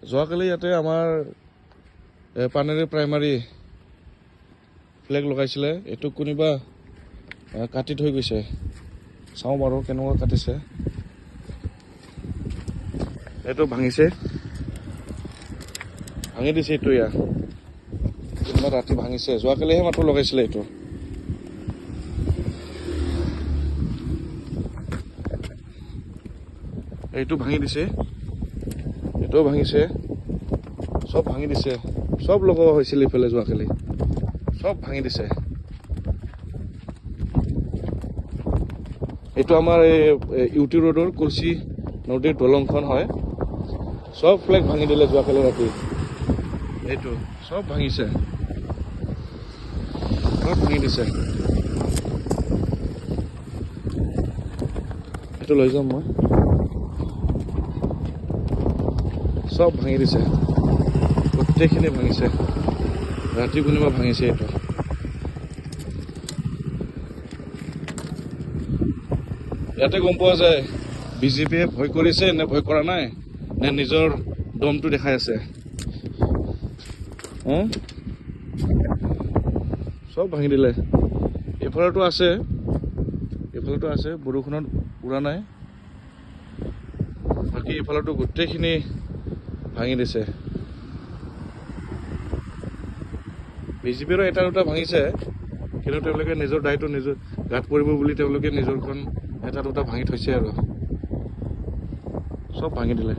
যোৱাকালি ইয়াতে আমাৰ পানেৰী প্ৰাইমাৰী ফ্লেগ লগাইছিলে, এইটো কোনোবা কাটি থৈ গৈছে। চাওঁ বাৰু কেনেকুৱা কাটিছে। এইটো ভাঙিছে, ভাঙি দিছে এইটো। ইয়াৰ কোনোবা ৰাতি ভাঙিছে, যোৱাকালিহে মাত্ৰ লগাইছিলে এইটো। এইটো ভাঙি দিছে, এইটোও ভাঙিছে, চব ভাঙি দিছে। চব লগোৱা হৈছিল ইফালে যোৱাকালি, চব ভাঙি দিছে। এইটো আমাৰ এই ইউটি ৰোডৰ কুলচি নদীৰ দলংখন হয়। চব ফ্লেগ ভাঙি দিলে যোৱাকালি ৰাতি। এইটো চব ভাঙিছে, চব ভাঙি দিছে। এইটো লৈ যাম মই। চব ভাঙি দিছে, গোটেইখিনি ভাঙিছে। ৰাতি কোনোবা ভাঙিছে এইটো। ইয়াতে গম পোৱা যায় বিজেপিয়ে ভয় কৰিছে নে ভয় কৰা নাই, নে নিজৰ দমটো দেখাই আছে। চব ভাঙি দিলে। এইফালেতো আছে, এইফালেতো আছে, বৰষুণত উৰা নাই। বাকী এইফালেতো গোটেইখিনি ভাঙি দিছে। বিজেপিৰো এটা দুটা ভাঙিছে, কিন্তু তেওঁলোকে নিজৰ দায়িত্ব নিজৰ গাত পৰিব বুলি তেওঁলোকে নিজৰখন এটা দুটা ভাঙি থৈছে আৰু চব ভাঙি দিলে।